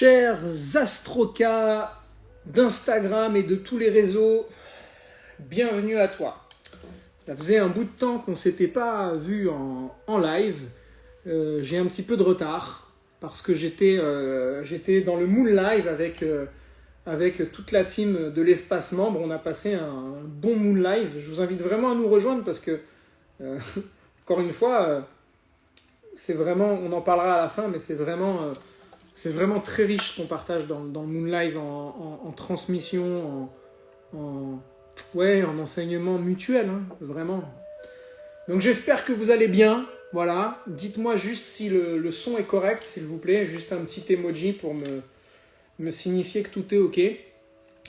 Chers astrocas d'Instagram et de tous les réseaux, bienvenue à toi. Ça faisait un bout de temps qu'on ne s'était pas vu en live. J'ai un petit peu de retard parce que j'étais dans le Moon Live avec toute la team de l'espace membre. On a passé un bon Moon Live. Je vous invite vraiment à nous rejoindre parce que, encore une fois, c'est vraiment, on en parlera à la fin, mais c'est vraiment très riche ce qu'on partage dans le Moon Live en transmission, en enseignement mutuel, hein, vraiment. Donc j'espère que vous allez bien, voilà. Dites-moi juste si le son est correct, s'il vous plaît, juste un petit emoji pour me signifier que tout est ok.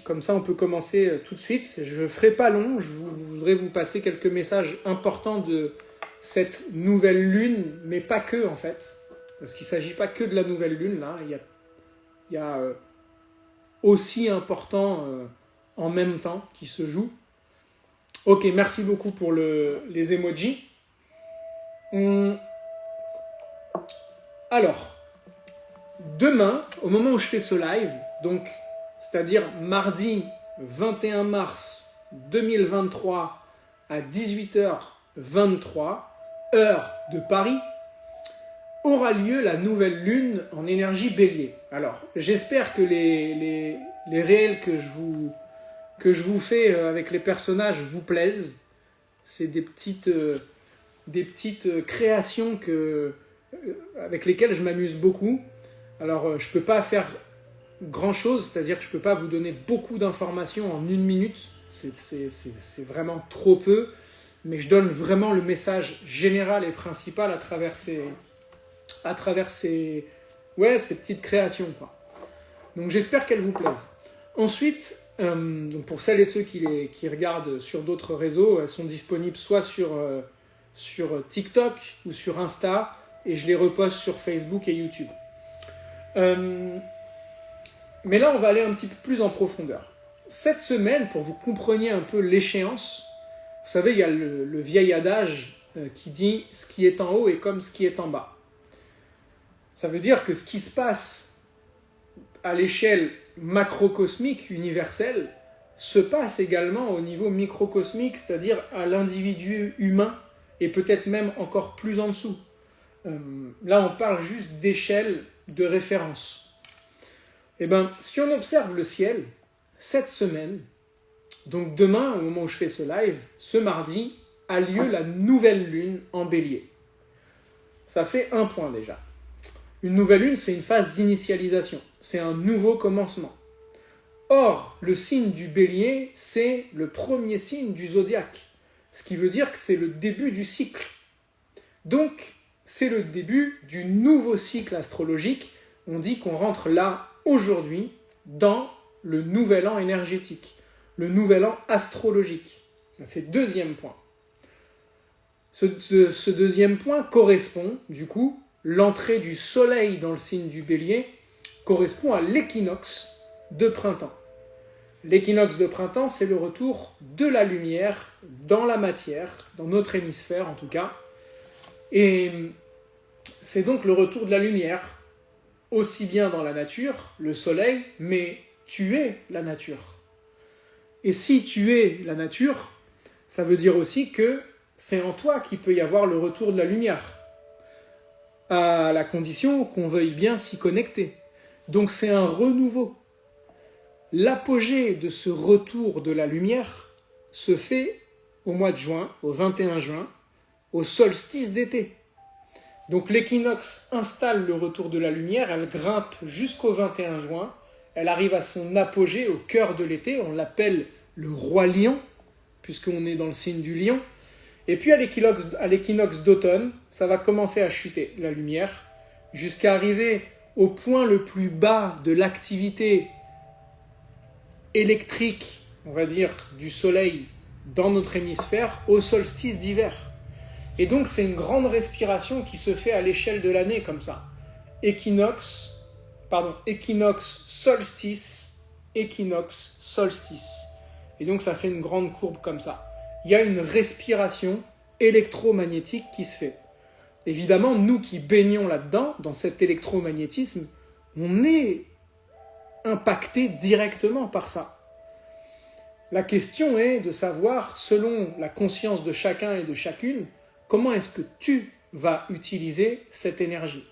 Comme ça, on peut commencer tout de suite. Je ne ferai pas long, je voudrais vous passer quelques messages importants de cette nouvelle lune, mais pas que en fait. Parce qu'il ne s'agit pas que de la nouvelle lune, là. Il y a aussi important en même temps qui se joue. Ok, merci beaucoup pour les emojis. Alors, demain, au moment où je fais ce live, donc, c'est-à-dire mardi 21 mars 2023 à 18h23, heure de Paris, aura lieu la nouvelle lune en énergie bélier. Alors, j'espère que les réels que je vous fais avec les personnages vous plaisent. C'est des petites créations avec lesquelles je m'amuse beaucoup. Alors, je ne peux pas faire grand-chose, c'est-à-dire que je ne peux pas vous donner beaucoup d'informations en 1 minute. C'est vraiment trop peu. Mais je donne vraiment le message général et principal à travers ces petites créations, quoi. Donc j'espère qu'elles vous plaisent. Ensuite, pour celles et ceux qui regardent sur d'autres réseaux, elles sont disponibles soit sur TikTok ou sur Insta, et je les reposte sur Facebook et YouTube. Mais là, on va aller un petit peu plus en profondeur. Cette semaine, pour que vous compreniez un peu l'échéance, vous savez, il y a le vieil adage qui dit « ce qui est en haut est comme ce qui est en bas ». Ça veut dire que ce qui se passe à l'échelle macrocosmique, universelle, se passe également au niveau microcosmique, c'est-à-dire à l'individu humain, et peut-être même encore plus en dessous. Là, on parle juste d'échelle de référence. Eh bien, si on observe le ciel, cette semaine, donc demain, au moment où je fais ce live, ce mardi, a lieu la nouvelle lune en bélier. Ça fait un point déjà. Une nouvelle lune, c'est une phase d'initialisation. C'est un nouveau commencement. Or, le signe du bélier, c'est le premier signe du zodiaque. Ce qui veut dire que c'est le début du cycle. Donc, c'est le début du nouveau cycle astrologique. On dit qu'on rentre là, aujourd'hui, dans le nouvel an énergétique. Le nouvel an astrologique. Ça fait deuxième point. Ce deuxième point correspond, du coup, l'entrée du soleil dans le signe du bélier correspond à l'équinoxe de printemps. L'équinoxe de printemps, c'est le retour de la lumière dans la matière, dans notre hémisphère en tout cas. Et c'est donc le retour de la lumière, aussi bien dans la nature, le soleil, mais tu es la nature. Et si tu es la nature, ça veut dire aussi que c'est en toi qu'il peut y avoir le retour de la lumière, à la condition qu'on veuille bien s'y connecter. Donc c'est un renouveau. L'apogée de ce retour de la lumière se fait au mois de juin, au 21 juin, au solstice d'été. Donc l'équinoxe installe le retour de la lumière, elle grimpe jusqu'au 21 juin, elle arrive à son apogée au cœur de l'été, on l'appelle le roi lion, puisqu'on est dans le signe du lion. Et puis à l'équinoxe d'automne, ça va commencer à chuter, la lumière, jusqu'à arriver au point le plus bas de l'activité électrique, on va dire, du soleil dans notre hémisphère, au solstice d'hiver. Et donc c'est une grande respiration qui se fait à l'échelle de l'année comme ça. Équinoxe, solstice, équinoxe, solstice. Et donc ça fait une grande courbe comme ça. Il y a une respiration électromagnétique qui se fait. Évidemment, nous qui baignons là-dedans, dans cet électromagnétisme, on est impacté directement par ça. La question est de savoir, selon la conscience de chacun et de chacune, comment est-ce que tu vas utiliser cette énergie.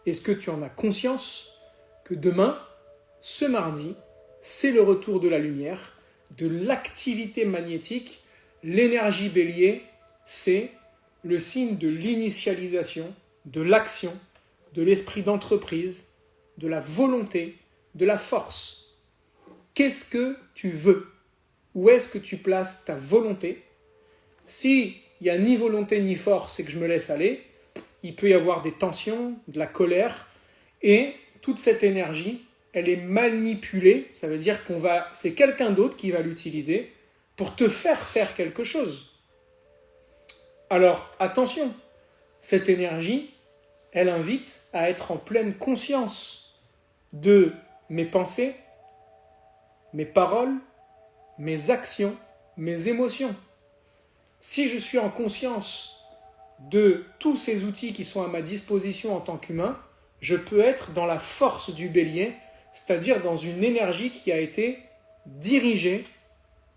Est-ce que tu en as conscience que demain, ce mardi, c'est le retour de la lumière, de l'activité magnétique, l'énergie bélier, c'est le signe de l'initialisation, de l'action, de l'esprit d'entreprise, de la volonté, de la force. Qu'est-ce que tu veux? Où est-ce que tu places ta volonté? Si il n'y a ni volonté ni force et que je me laisse aller, il peut y avoir des tensions, de la colère, et toute cette énergie, elle est manipulée, ça veut dire c'est quelqu'un d'autre qui va l'utiliser pour te faire faire quelque chose. Alors, attention, cette énergie, elle invite à être en pleine conscience de mes pensées, mes paroles, mes actions, mes émotions. Si je suis en conscience de tous ces outils qui sont à ma disposition en tant qu'humain, je peux être dans la force du bélier, c'est-à-dire dans une énergie qui a été dirigée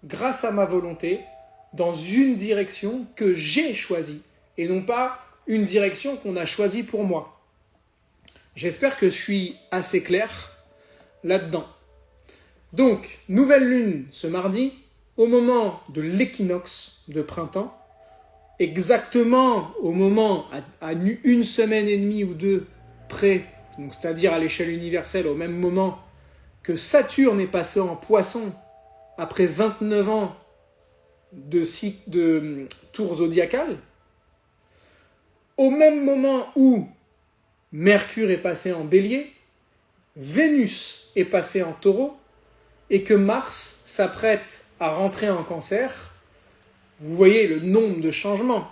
grâce à ma volonté dans une direction que j'ai choisie et non pas une direction qu'on a choisie pour moi. J'espère que je suis assez clair là-dedans. Donc, nouvelle lune ce mardi, au moment de l'équinoxe de printemps, exactement au moment, à une semaine et demie ou deux près, donc c'est-à-dire à l'échelle universelle, au même moment que Saturne est passé en Poisson après 29 ans de tour zodiacal, au même moment où Mercure est passé en Bélier, Vénus est passé en Taureau, et que Mars s'apprête à rentrer en Cancer, vous voyez le nombre de changements.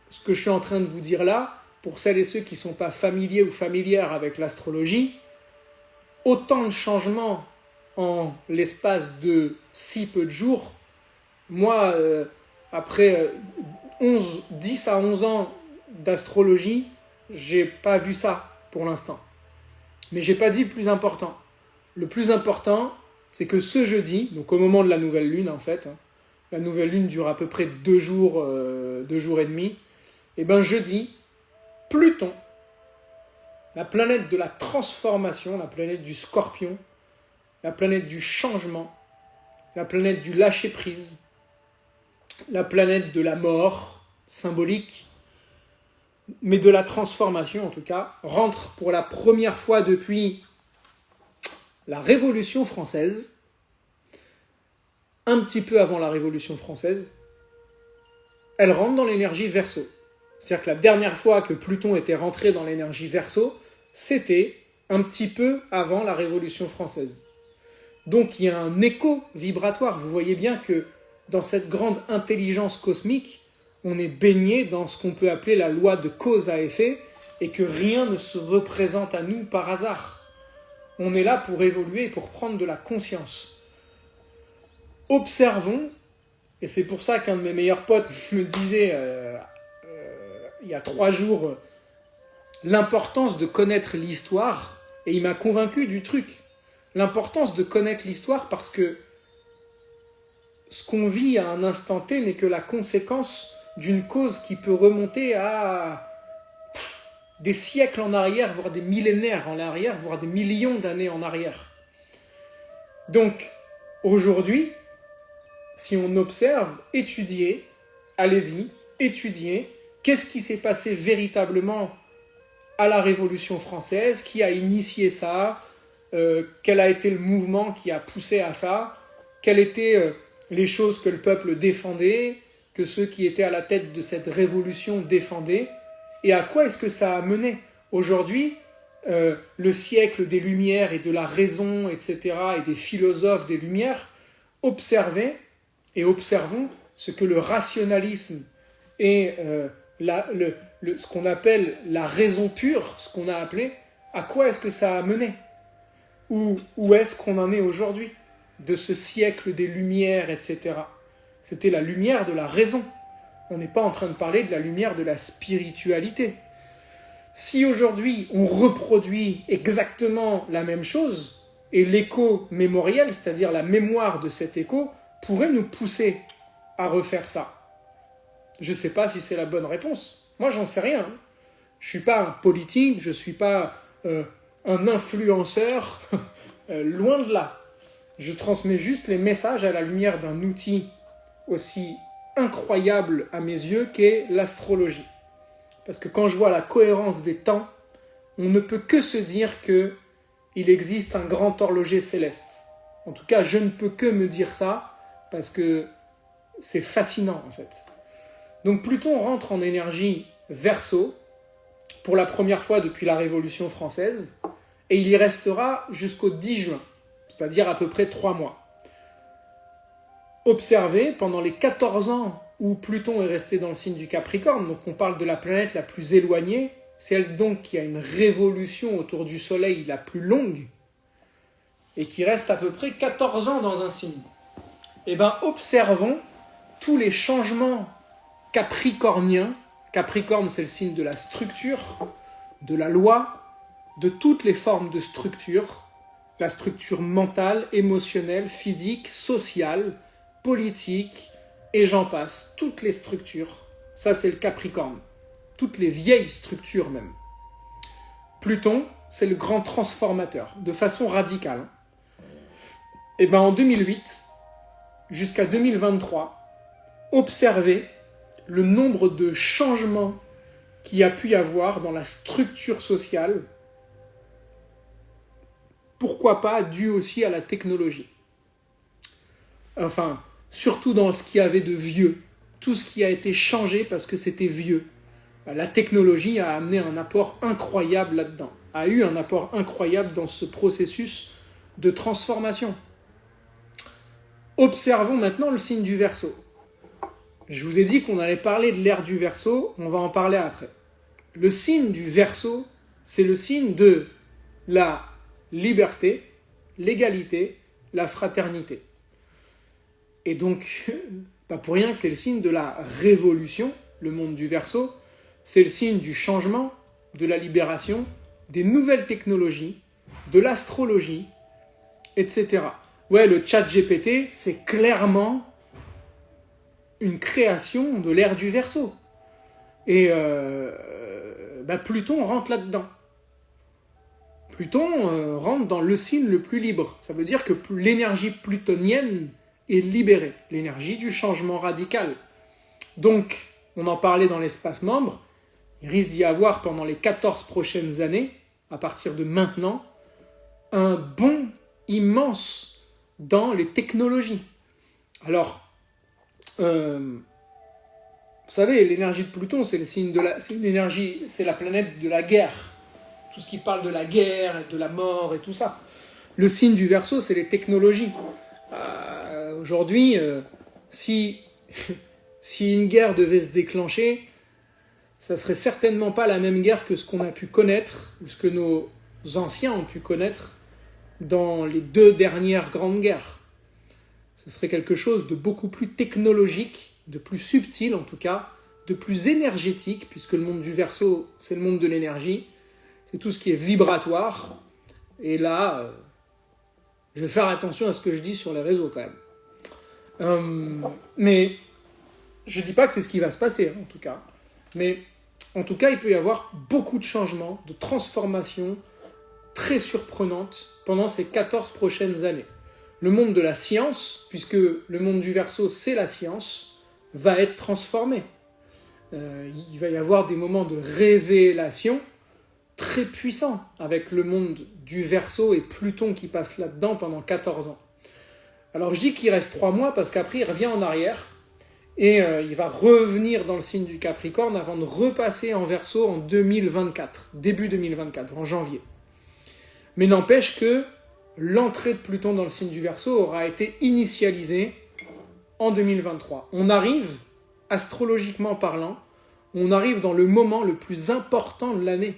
Ce que je suis en train de vous dire là, pour celles et ceux qui ne sont pas familiers ou familières avec l'astrologie, autant de changements en l'espace de si peu de jours. Moi, après 10 à 11 ans d'astrologie, j'ai pas vu ça pour l'instant. Mais j'ai pas dit le plus important. Le plus important, c'est que ce jeudi, donc au moment de la nouvelle lune en fait, la nouvelle lune dure à peu près 2 jours et demi, et bien jeudi, Pluton, la planète de la transformation, la planète du Scorpion, la planète du changement, la planète du lâcher-prise, la planète de la mort symbolique, mais de la transformation en tout cas, rentre pour la première fois depuis la Révolution française, un petit peu avant la Révolution française, elle rentre dans l'énergie Verseau. C'est-à-dire que la dernière fois que Pluton était rentré dans l'énergie Verseau, c'était un petit peu avant la Révolution française. Donc il y a un écho vibratoire. Vous voyez bien que dans cette grande intelligence cosmique, on est baigné dans ce qu'on peut appeler la loi de cause à effet et que rien ne se représente à nous par hasard. On est là pour évoluer et pour prendre de la conscience. Observons, et c'est pour ça qu'un de mes meilleurs potes me disait il y a 3 jours l'importance de connaître l'histoire, et il m'a convaincu du truc. L'importance de connaître l'histoire parce que ce qu'on vit à un instant T n'est que la conséquence d'une cause qui peut remonter à des siècles en arrière, voire des millénaires en arrière, voire des millions d'années en arrière. Donc, aujourd'hui, si on observe, étudiez, allez-y, étudiez, qu'est-ce qui s'est passé véritablement à la Révolution française, qui a initié ça, quel a été le mouvement qui a poussé à ça, quelles étaient les choses que le peuple défendait, que ceux qui étaient à la tête de cette révolution défendaient, et à quoi est-ce que ça a mené. Aujourd'hui, le siècle des Lumières et de la raison, etc., et des philosophes des Lumières, observez et observons ce que le rationalisme et ce qu'on appelle la raison pure, ce qu'on a appelé, à quoi est-ce que ça a mené? Où est-ce qu'on en est aujourd'hui de ce siècle des Lumières, etc. C'était la lumière de la raison. On n'est pas en train de parler de la lumière de la spiritualité. Si aujourd'hui on reproduit exactement la même chose, Et l'écho mémoriel, c'est-à-dire la mémoire de cet écho, pourrait nous pousser à refaire ça. Je ne sais pas si c'est la bonne réponse. Moi, j'en sais rien. Je ne suis pas un politique, je ne suis pas un influenceur, loin de là. Je transmets juste les messages à la lumière d'un outil aussi incroyable à mes yeux qu'est l'astrologie. Parce que quand je vois la cohérence des temps, on ne peut que se dire qu'il existe un grand horloger céleste. En tout cas, je ne peux que me dire ça, parce que c'est fascinant en fait. Donc Pluton rentre en énergie Verseau, pour la première fois depuis la Révolution française, et il y restera jusqu'au 10 juin, c'est-à-dire à peu près 3 mois. Observez, pendant les 14 ans où Pluton est resté dans le signe du Capricorne, donc on parle de la planète la plus éloignée, celle donc qui a une révolution autour du Soleil la plus longue, et qui reste à peu près 14 ans dans un signe. Eh bien, observons tous les changements capricorniens. Capricorne, c'est le signe de la structure, de la loi, de toutes les formes de structure, la structure mentale, émotionnelle, physique, sociale, politique, et j'en passe. Toutes les structures, ça c'est le Capricorne. Toutes les vieilles structures même. Pluton, c'est le grand transformateur, de façon radicale. Et bien en 2008, jusqu'à 2023, observez le nombre de changements qu'il y a pu y avoir dans la structure sociale, pourquoi pas dû aussi à la technologie. Enfin, surtout dans ce qu'il y avait de vieux, tout ce qui a été changé parce que c'était vieux. La technologie a amené un apport incroyable là-dedans, a eu un apport incroyable dans ce processus de transformation. Observons maintenant le signe du Verseau. Je vous ai dit qu'on allait parler de l'ère du Verseau, on va en parler après. Le signe du Verseau, c'est le signe de la liberté, l'égalité, la fraternité. Et donc, pas pour rien que c'est le signe de la révolution, le monde du Verseau, c'est le signe du changement, de la libération, des nouvelles technologies, de l'astrologie, etc. Ouais, le chat GPT, c'est clairement une création de l'ère du Verseau. Et Pluton rentre là-dedans. Pluton rentre dans le signe le plus libre. Ça veut dire que l'énergie plutonienne est libérée. L'énergie du changement radical. Donc, on en parlait dans l'espace membre, il risque d'y avoir pendant les 14 prochaines années, à partir de maintenant, un bond immense dans les technologies. Alors, vous savez, l'énergie de Pluton, c'est le signe de c'est une énergie, c'est la planète de la guerre. Tout ce qui parle de la guerre, de la mort et tout ça. Le signe du Verseau, c'est les technologies. Aujourd'hui, si une guerre devait se déclencher, ça serait certainement pas la même guerre que ce qu'on a pu connaître, ou ce que nos anciens ont pu connaître dans les 2 dernières grandes guerres. Ce serait quelque chose de beaucoup plus technologique, de plus subtil en tout cas, de plus énergétique, puisque le monde du Verseau, c'est le monde de l'énergie, c'est tout ce qui est vibratoire. Et là, je vais faire attention à ce que je dis sur les réseaux quand même. Mais je ne dis pas que c'est ce qui va se passer, en tout cas. Mais en tout cas, il peut y avoir beaucoup de changements, de transformations très surprenantes pendant ces 14 prochaines années. Le monde de la science, puisque le monde du Verseau, c'est la science, va être transformé. Il va y avoir des moments de révélation très puissants avec le monde du Verseau et Pluton qui passe là-dedans pendant 14 ans. Alors je dis qu'il reste 3 mois parce qu'après il revient en arrière et il va revenir dans le signe du Capricorne avant de repasser en Verseau en 2024, début 2024, en janvier. Mais n'empêche que l'entrée de Pluton dans le signe du Verseau aura été initialisée en 2023. On arrive, astrologiquement parlant, on arrive dans le moment le plus important de l'année.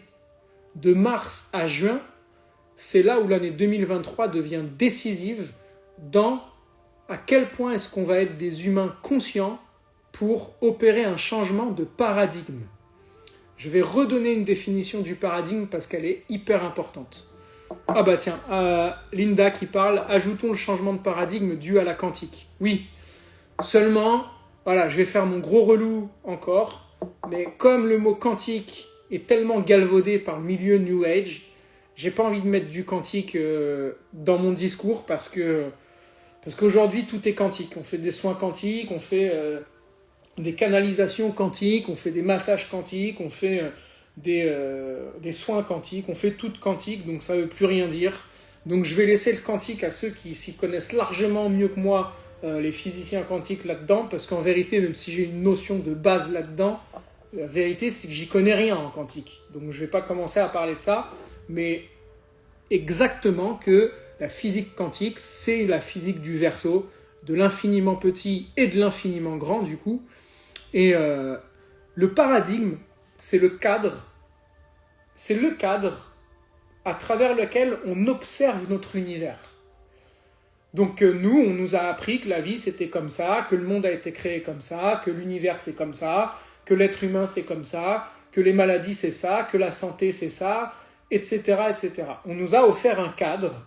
De mars à juin, c'est là où l'année 2023 devient décisive dans à quel point est-ce qu'on va être des humains conscients pour opérer un changement de paradigme. Je vais redonner une définition du paradigme parce qu'elle est hyper importante. Ah bah tiens, Linda qui parle, ajoutons le changement de paradigme dû à la quantique. Oui, seulement, voilà, je vais faire mon gros relou encore, mais comme le mot quantique est tellement galvaudé par le milieu New Age, j'ai pas envie de mettre du quantique dans mon discours parce qu'aujourd'hui tout est quantique. On fait des soins quantiques, on fait des canalisations quantiques, on fait des massages quantiques, on fait des soins quantiques, on fait tout quantique, donc ça veut plus rien dire. Donc je vais laisser le quantique à ceux qui s'y connaissent largement mieux que moi, les physiciens quantiques là-dedans, parce qu'en vérité, même si j'ai une notion de base là-dedans, la vérité c'est que j'y connais rien en quantique. Donc je vais pas commencer à parler de ça, mais exactement que la physique quantique, c'est la physique du verso, de l'infiniment petit et de l'infiniment grand du coup. Et le paradigme, c'est le cadre à travers lequel on observe notre univers. Donc nous, on nous a appris que la vie c'était comme ça, que le monde a été créé comme ça, que l'univers c'est comme ça, que l'être humain c'est comme ça, que les maladies c'est ça, que la santé c'est ça, etc., etc. On nous a offert un cadre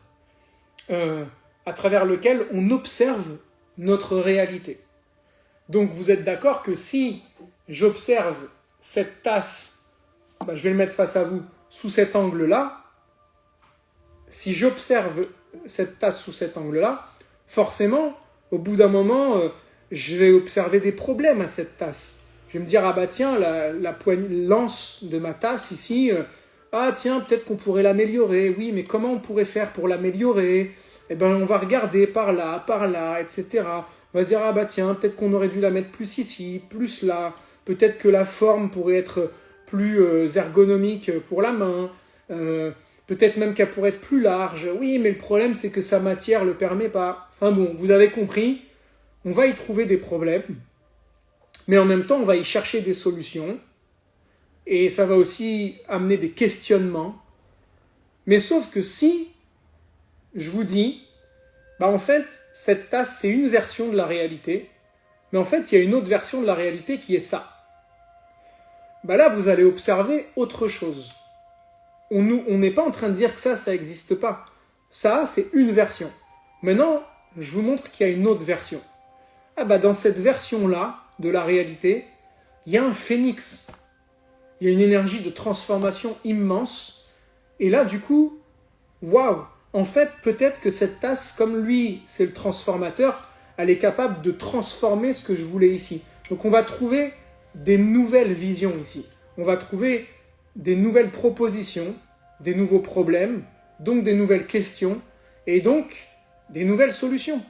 à travers lequel on observe notre réalité. Donc vous êtes d'accord que si j'observe cette tasse, je vais le mettre face à vous, sous cet angle-là, si j'observe cette tasse sous cet angle-là, forcément, au bout d'un moment, je vais observer des problèmes à cette tasse. Je vais me dire, ah bah tiens, la l'anse de ma tasse ici, ah tiens, peut-être qu'on pourrait l'améliorer. Oui, mais comment on pourrait faire pour l'améliorer? Eh ben, on va regarder par là, etc. On va se dire, ah bah tiens, peut-être qu'on aurait dû la mettre plus ici, plus là. Peut-être que la forme pourrait être plus ergonomique pour la main. Peut-être même qu'elle pourrait être plus large. Oui, mais le problème, c'est que sa matière ne le permet pas. Enfin bon, vous avez compris, on va y trouver des problèmes, mais en même temps, on va y chercher des solutions. Et ça va aussi amener des questionnements. Mais sauf que si je vous dis, en fait, cette tasse, c'est une version de la réalité, mais en fait, il y a une autre version de la réalité qui est ça. Là, vous allez observer autre chose. On n'est pas en train de dire que ça n'existe pas. Ça, c'est une version. Maintenant, je vous montre qu'il y a une autre version. Dans cette version-là, de la réalité, il y a un phénix. Il y a une énergie de transformation immense. Et là, du coup, waouh! En fait, peut-être que cette tasse, comme lui, c'est le transformateur, elle est capable de transformer ce que je voulais ici. Donc on va trouver des nouvelles visions ici. On va trouver des nouvelles propositions, des nouveaux problèmes, donc des nouvelles questions, et donc des nouvelles solutions.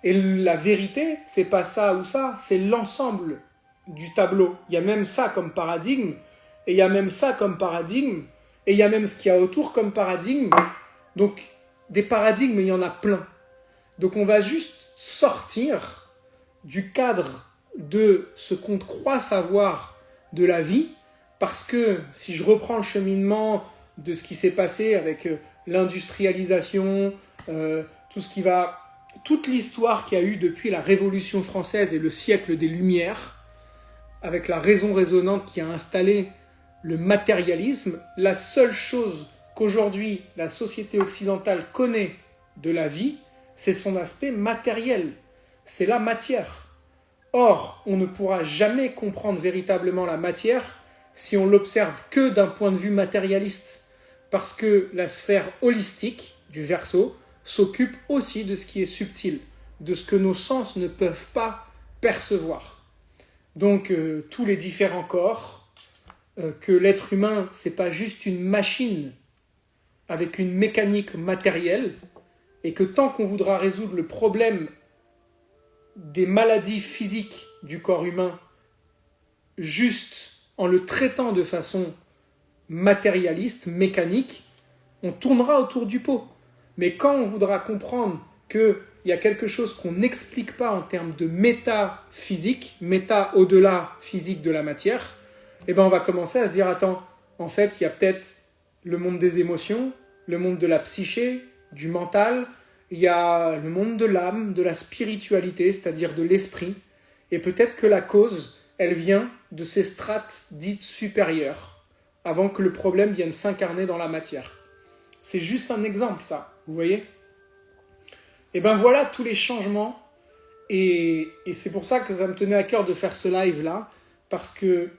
Et la vérité, c'est pas ça ou ça, c'est l'ensemble du tableau. Il y a même ça comme paradigme, et il y a même ça comme paradigme, et il y a même ce qu'il y a autour comme paradigme. Donc, des paradigmes, il y en a plein. Donc, on va juste sortir du cadre de ce qu'on croit savoir de la vie, parce que si je reprends le cheminement de ce qui s'est passé avec l'industrialisation, toute l'histoire qu'il y a eu depuis la Révolution française et le siècle des Lumières, avec la raison résonante qui a installé le matérialisme, la seule chose qu'aujourd'hui la société occidentale connaît de la vie, c'est son aspect matériel, c'est la matière. Or, on ne pourra jamais comprendre véritablement la matière si on l'observe que d'un point de vue matérialiste, parce que la sphère holistique du verso s'occupe aussi de ce qui est subtil, de ce que nos sens ne peuvent pas percevoir. Donc, tous les différents corps, que l'être humain, c'est pas juste une machine avec une mécanique matérielle, et que tant qu'on voudra résoudre le problème des maladies physiques du corps humain juste en le traitant de façon matérialiste, mécanique, on tournera autour du pot. Mais quand on voudra comprendre qu'il y a quelque chose qu'on n'explique pas en termes de métaphysique, méta au-delà physique de la matière, on va commencer à se dire, attends, en fait, il y a peut-être le monde des émotions, le monde de la psyché, du mental, il y a le monde de l'âme, de la spiritualité, c'est-à-dire de l'esprit, et peut-être que la cause, elle vient de ces strates dites supérieures, avant que le problème vienne s'incarner dans la matière. C'est juste un exemple, ça, vous voyez? Et ben voilà tous les changements. Et c'est pour ça que ça me tenait à cœur de faire ce live-là, parce que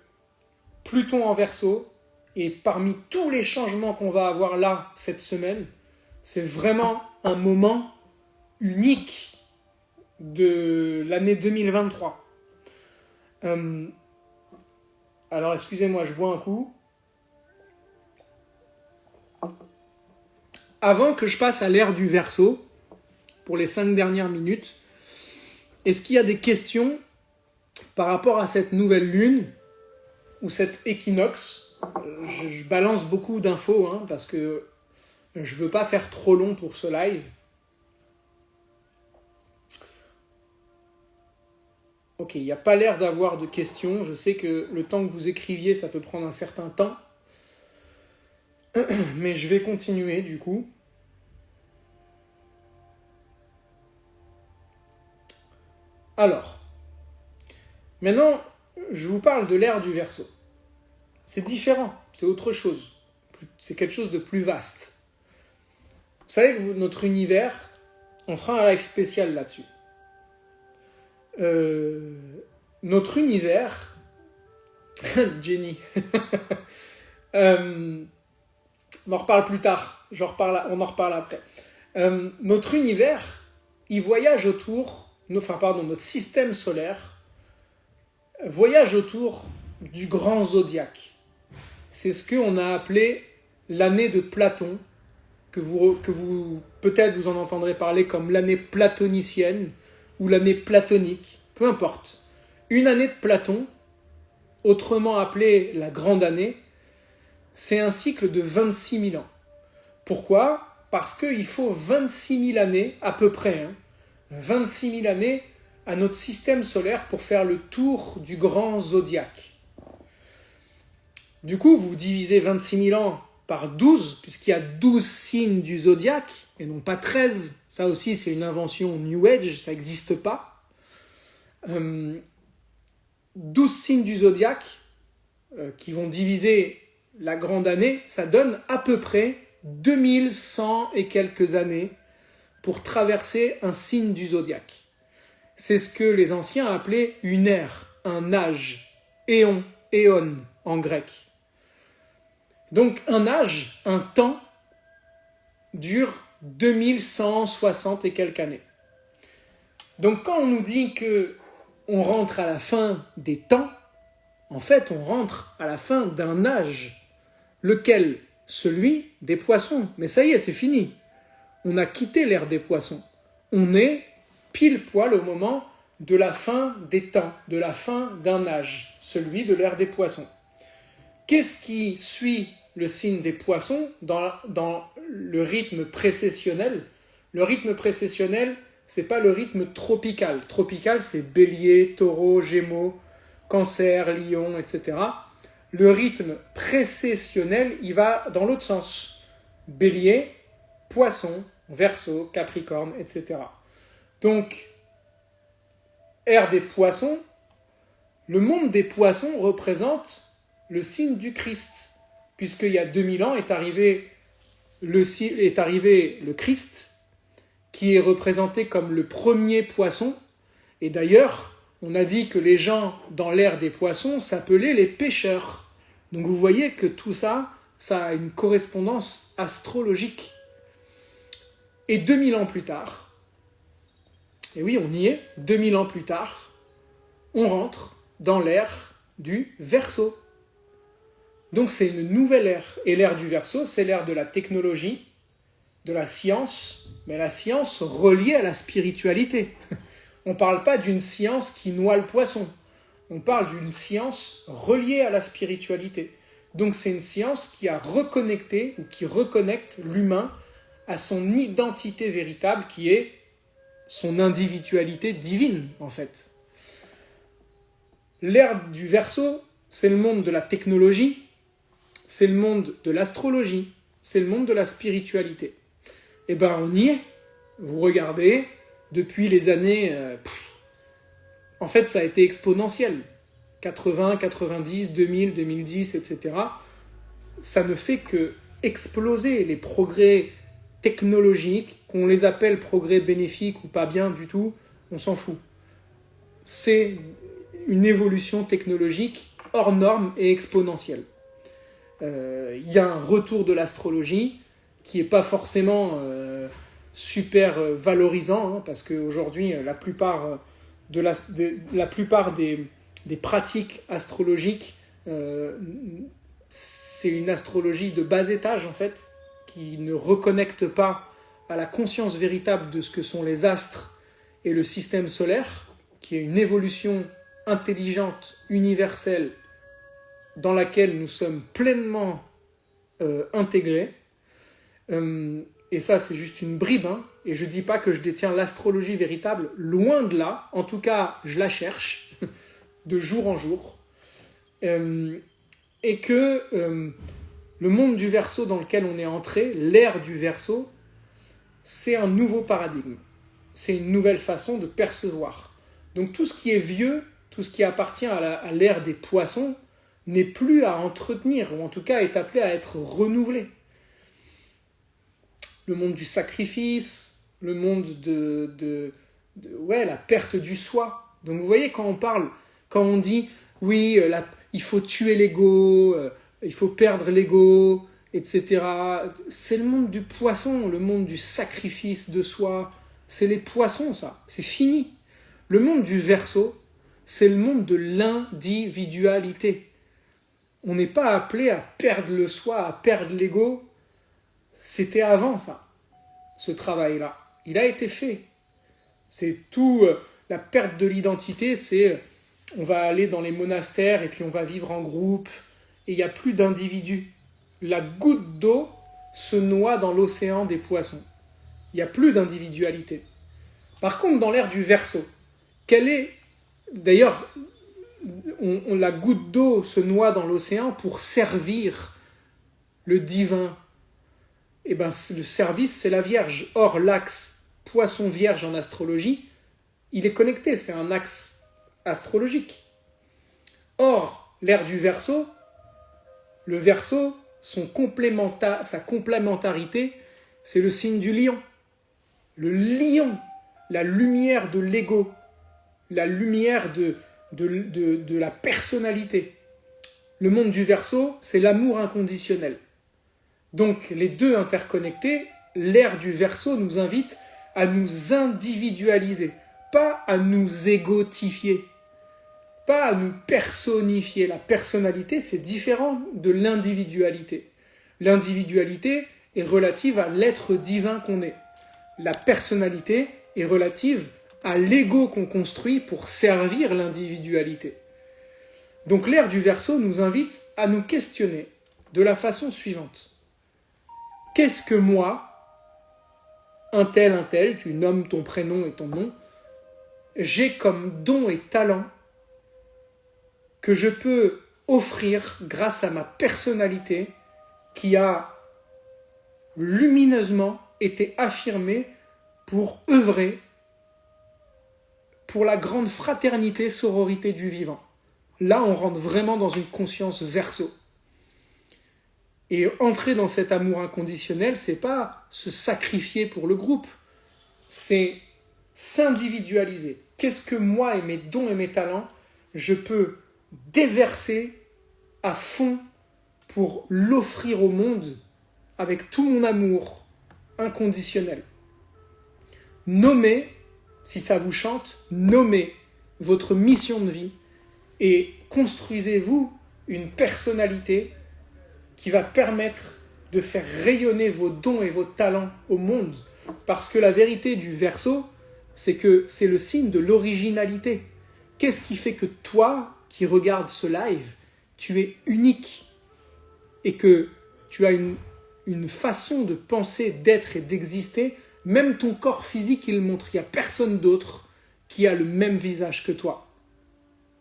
Pluton en Verseau, et parmi tous les changements qu'on va avoir là, cette semaine, c'est vraiment un moment unique de l'année 2023. Alors, excusez-moi, je bois un coup. Avant que je passe à l'ère du Verseau, pour les 5 dernières minutes, est-ce qu'il y a des questions par rapport à cette nouvelle lune ou cet équinoxe? Je balance beaucoup d'infos, hein, parce que je ne veux pas faire trop long pour ce live. Ok, il n'y a pas l'air d'avoir de questions. Je sais que le temps que vous écriviez, ça peut prendre un certain temps. Mais je vais continuer du coup. Alors, maintenant, je vous parle de l'ère du Verseau. C'est différent, c'est autre chose. C'est quelque chose de plus vaste. Vous savez que notre univers, on fera un live spécial là-dessus. Notre univers, Jenny, on en reparle plus tard, on en reparle après. Notre univers, il voyage autour, notre système solaire voyage autour du grand zodiaque. C'est ce qu'on a appelé l'année de Platon, que vous peut-être vous en entendrez parler comme l'année platonicienne ou l'année platonique, peu importe. Une année de Platon, autrement appelée la grande année, c'est un cycle de 26 000 ans. Pourquoi ? Parce qu'il faut 26 000 années, à peu près, 26 000 années à notre système solaire pour faire le tour du grand zodiaque. Du coup, vous divisez 26 000 ans par 12, puisqu'il y a 12 signes du zodiaque, et non pas 13. Ça aussi, c'est une invention New Age, ça n'existe pas. 12 signes du zodiaque qui vont diviser la grande année, ça donne à peu près 2100 et quelques années pour traverser un signe du zodiaque. C'est ce que les anciens appelaient une ère, un âge, éon, éon en grec. Donc un âge, un temps, dure 2160 et quelques années. Donc quand on nous dit qu'on rentre à la fin des temps, en fait on rentre à la fin d'un âge, lequel, celui des poissons. Mais ça y est, c'est fini. On a quitté l'ère des poissons. On est pile poil au moment de la fin des temps, de la fin d'un âge, celui de l'ère des poissons. Qu'est-ce qui suit le signe des poissons dans le rythme précessionnel? Le rythme précessionnel, c'est pas le rythme tropical. Tropical, c'est Bélier, Taureau, Gémeaux, Cancer, Lion, etc. Le rythme précessionnel, il va dans l'autre sens. Bélier, Poisson, Verseau, Capricorne, etc. Donc, ère des poissons, le monde des poissons représente le signe du Christ, puisqu'il y a 2000 ans est arrivé le Christ, qui est représenté comme le premier poisson. Et d'ailleurs, on a dit que les gens dans l'ère des poissons s'appelaient les pêcheurs. Donc vous voyez que tout ça, ça a une correspondance astrologique. Et 2000 ans plus tard, et oui, on y est, 2000 ans plus tard, on rentre dans l'ère du Verseau. Donc c'est une nouvelle ère. Et l'ère du Verseau, c'est l'ère de la technologie, de la science, mais la science reliée à la spiritualité. On ne parle pas d'une science qui noie le poisson. On parle d'une science reliée à la spiritualité. Donc c'est une science qui a reconnecté ou qui reconnecte l'humain à son identité véritable qui est son individualité divine, en fait. L'ère du Verseau, c'est le monde de la technologie, c'est le monde de l'astrologie, c'est le monde de la spiritualité. Eh bien, on y est. Vous regardez, depuis les années... en fait, ça a été exponentiel. 80, 90, 2000, 2010, etc. Ça ne fait que exploser les progrès technologiques, qu'on les appelle progrès bénéfiques ou pas bien du tout, on s'en fout. C'est une évolution technologique hors norme et exponentielle. Il y a un retour de l'astrologie qui n'est pas forcément super valorisant, hein, parce qu'aujourd'hui, la plupart des pratiques astrologiques, c'est une astrologie de bas étage, en fait, qui ne reconnecte pas à la conscience véritable de ce que sont les astres et le système solaire, qui est une évolution intelligente, universelle, dans laquelle nous sommes pleinement intégrés. Et ça, c'est juste une bribe, hein, et je ne dis pas que je détiens l'astrologie véritable, loin de là. En tout cas, je la cherche de jour en jour. Et que le monde du Verseau dans lequel on est entré, l'ère du Verseau, c'est un nouveau paradigme. C'est une nouvelle façon de percevoir. Donc tout ce qui est vieux, tout ce qui appartient à l'ère des poissons, n'est plus à entretenir, ou en tout cas est appelé à être renouvelé. Le monde du sacrifice, le monde de la perte du soi. Donc vous voyez, quand on dit, oui, il faut tuer l'ego, il faut perdre l'ego, etc. C'est le monde du poisson, le monde du sacrifice de soi. C'est les poissons, ça. C'est fini. Le monde du Verseau, c'est le monde de l'individualité. On n'est pas appelé à perdre le soi, à perdre l'ego. C'était avant, ça, ce travail-là. Il a été fait. C'est tout, la perte de l'identité, c'est on va aller dans les monastères et puis on va vivre en groupe et il n'y a plus d'individus. La goutte d'eau se noie dans l'océan des poissons. Il n'y a plus d'individualité. Par contre, dans l'ère du Verseau, quelle est... D'ailleurs, la goutte d'eau se noie dans l'océan pour servir le divin. Et bien, le service, c'est la Vierge. Or, l'axe Poisson-Vierge en astrologie, il est connecté, c'est un axe astrologique. Or, l'ère du Verseau, le Verseau, sa complémentarité, c'est le signe du lion. Le lion, la lumière de l'ego, la lumière de la personnalité. Le monde du Verseau, c'est l'amour inconditionnel. Donc, les deux interconnectés, l'ère du Verseau nous invite à nous individualiser, pas à nous égotifier, pas à nous personnifier. La personnalité, c'est différent de l'individualité. L'individualité est relative à l'être divin qu'on est. La personnalité est relative à l'ego qu'on construit pour servir l'individualité. Donc l'ère du Verseau nous invite à nous questionner de la façon suivante. Qu'est-ce que moi, un tel, tu nommes ton prénom et ton nom, j'ai comme don et talent que je peux offrir grâce à ma personnalité qui a lumineusement été affirmée pour œuvrer pour la grande fraternité, sororité du vivant. Là, on rentre vraiment dans une conscience Verseau. Et entrer dans cet amour inconditionnel, c'est pas se sacrifier pour le groupe, c'est s'individualiser. Qu'est-ce que moi et mes dons et mes talents, je peux déverser à fond pour l'offrir au monde avec tout mon amour inconditionnel. Nommez, si ça vous chante, nommez votre mission de vie et construisez-vous une personnalité qui va permettre de faire rayonner vos dons et vos talents au monde. Parce que la vérité du Verseau, c'est que c'est le signe de l'originalité. Qu'est-ce qui fait que toi, qui regardes ce live, tu es unique et que tu as une façon de penser, d'être et d'exister, même ton corps physique, il le montre. Il n'y a personne d'autre qui a le même visage que toi,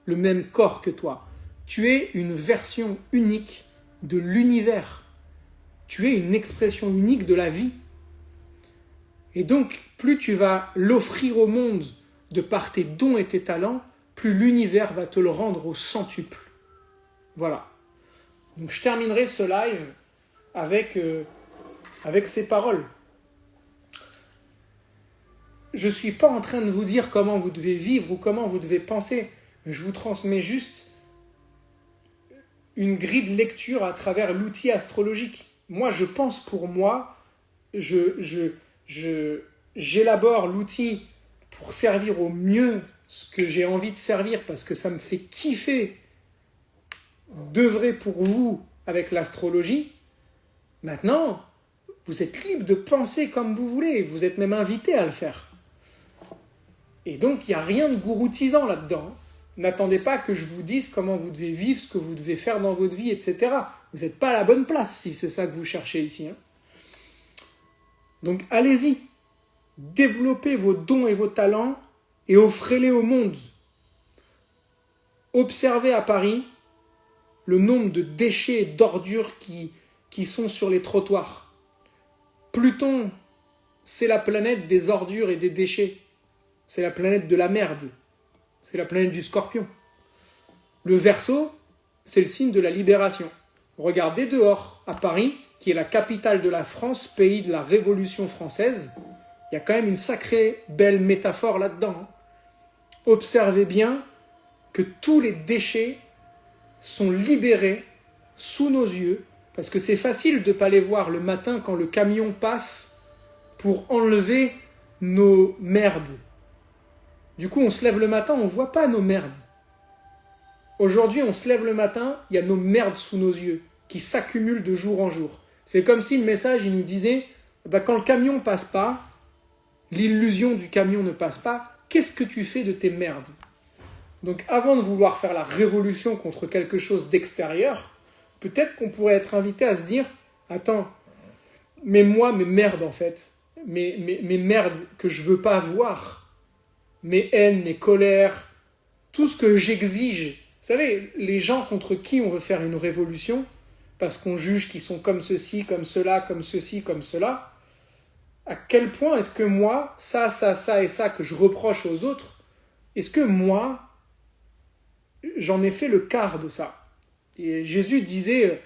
le même corps que toi. Tu es une version unique de l'univers. Tu es une expression unique de la vie. Et donc, plus tu vas l'offrir au monde de par tes dons et tes talents, plus l'univers va te le rendre au centuple. Voilà. Donc je terminerai ce live avec ces paroles. Je ne suis pas en train de vous dire comment vous devez vivre ou comment vous devez penser. Je vous transmets juste une grille de lecture à travers l'outil astrologique. Moi, je pense pour moi, j'élabore l'outil pour servir au mieux ce que j'ai envie de servir parce que ça me fait kiffer d'œuvrer pour vous avec l'astrologie. Maintenant, vous êtes libre de penser comme vous voulez, vous êtes même invité à le faire. Et donc, il n'y a rien de gouroutisant là-dedans. N'attendez pas que je vous dise comment vous devez vivre, ce que vous devez faire dans votre vie, etc. Vous n'êtes pas à la bonne place si c'est ça que vous cherchez ici. Donc, allez-y. Développez vos dons et vos talents et offrez-les au monde. Observez à Paris le nombre de déchets et d'ordures qui sont sur les trottoirs. Pluton, c'est la planète des ordures et des déchets. C'est la planète de la merde. C'est la planète du Scorpion. Le Verseau, c'est le signe de la libération. Regardez dehors, à Paris, qui est la capitale de la France, pays de la Révolution française, il y a quand même une sacrée belle métaphore là-dedans. Observez bien que tous les déchets sont libérés sous nos yeux, parce que c'est facile de ne pas les voir le matin quand le camion passe pour enlever nos merdes. Du coup, on se lève le matin, on ne voit pas nos merdes. Aujourd'hui, on se lève le matin, il y a nos merdes sous nos yeux, qui s'accumulent de jour en jour. C'est comme si le message, il nous disait, quand le camion ne passe pas, l'illusion du camion ne passe pas, qu'est-ce que tu fais de tes merdes ? Donc avant de vouloir faire la révolution contre quelque chose d'extérieur, peut-être qu'on pourrait être invité à se dire, attends, mais moi, mes merdes en fait, mes merdes que je ne veux pas voir, mes haines, mes colères, tout ce que j'exige. Vous savez, les gens contre qui on veut faire une révolution, parce qu'on juge qu'ils sont comme ceci, comme cela, comme ceci, comme cela, à quel point est-ce que moi, ça et ça que je reproche aux autres, est-ce que moi, j'en ai fait le quart de ça ? Et Jésus disait,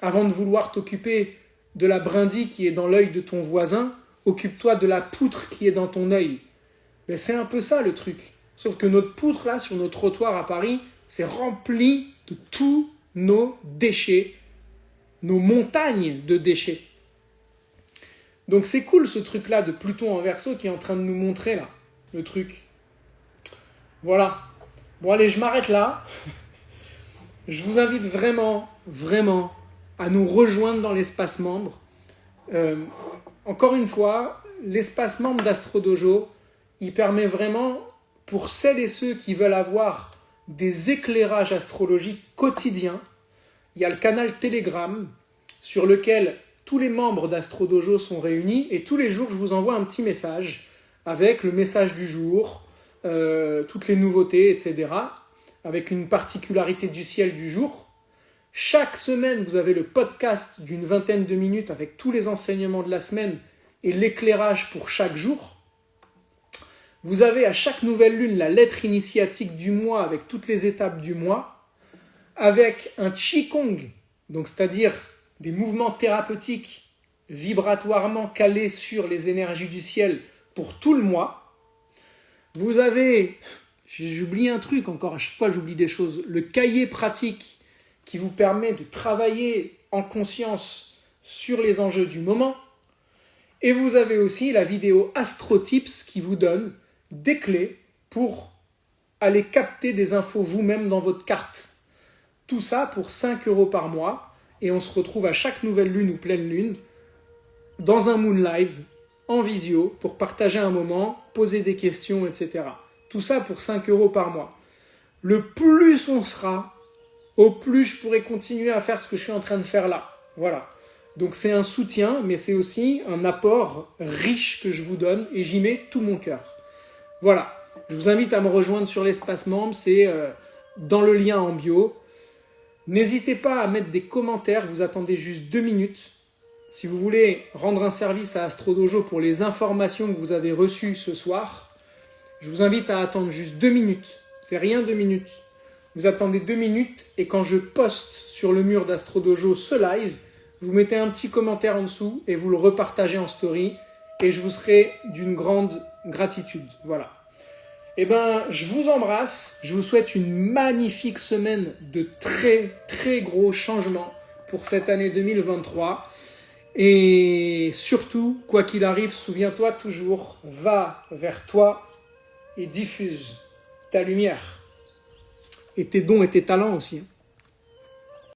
avant de vouloir t'occuper de la brindille qui est dans l'œil de ton voisin, occupe-toi de la poutre qui est dans ton œil. Mais c'est un peu ça le truc. Sauf que notre poutre, là, sur nos trottoirs à Paris, c'est rempli de tous nos déchets, nos montagnes de déchets. Donc c'est cool ce truc-là de Pluton en Verseau qui est en train de nous montrer, là, le truc. Voilà. Bon, allez, je m'arrête là. Je vous invite vraiment, vraiment à nous rejoindre dans l'espace membre. Encore une fois, l'espace membre d'Astro Dojo, il permet vraiment, pour celles et ceux qui veulent avoir des éclairages astrologiques quotidiens, il y a le canal Telegram sur lequel tous les membres d'Astro Dojo sont réunis et tous les jours, je vous envoie un petit message avec le message du jour, toutes les nouveautés, etc., avec une particularité du ciel du jour. Chaque semaine, vous avez le podcast d'une 20aine de minutes avec tous les enseignements de la semaine et l'éclairage pour chaque jour. Vous avez à chaque nouvelle lune la lettre initiatique du mois avec toutes les étapes du mois, avec un Qigong, donc c'est-à-dire des mouvements thérapeutiques vibratoirement calés sur les énergies du ciel pour tout le mois. Vous avez, j'oublie un truc encore, à chaque fois j'oublie des choses, le cahier pratique qui vous permet de travailler en conscience sur les enjeux du moment. Et vous avez aussi la vidéo Astro Tips qui vous donne des clés pour aller capter des infos vous-même dans votre carte. Tout ça pour 5 € par mois. Et on se retrouve à chaque nouvelle lune ou pleine lune dans un Moon Live, en visio, pour partager un moment, poser des questions, etc. Tout ça pour 5 € par mois. Le plus on sera, au plus je pourrai continuer à faire ce que je suis en train de faire là. Voilà. Donc c'est un soutien, mais c'est aussi un apport riche que je vous donne et j'y mets tout mon cœur. Voilà. Je vous invite à me rejoindre sur l'espace membre, c'est dans le lien en bio. N'hésitez pas à mettre des commentaires, vous attendez juste 2 minutes. Si vous voulez rendre un service à Astro Dojo pour les informations que vous avez reçues ce soir, je vous invite à attendre juste 2 minutes. C'est rien 2 minutes. Vous attendez 2 minutes et quand je poste sur le mur d'Astro Dojo ce live, vous mettez un petit commentaire en dessous et vous le repartagez en story et je vous serai d'une grande gratitude. Voilà. Eh ben, je vous embrasse, je vous souhaite une magnifique semaine de très très gros changements pour cette année 2023. Et surtout, quoi qu'il arrive, souviens-toi toujours, va vers toi et diffuse ta lumière. Et tes dons et tes talents aussi.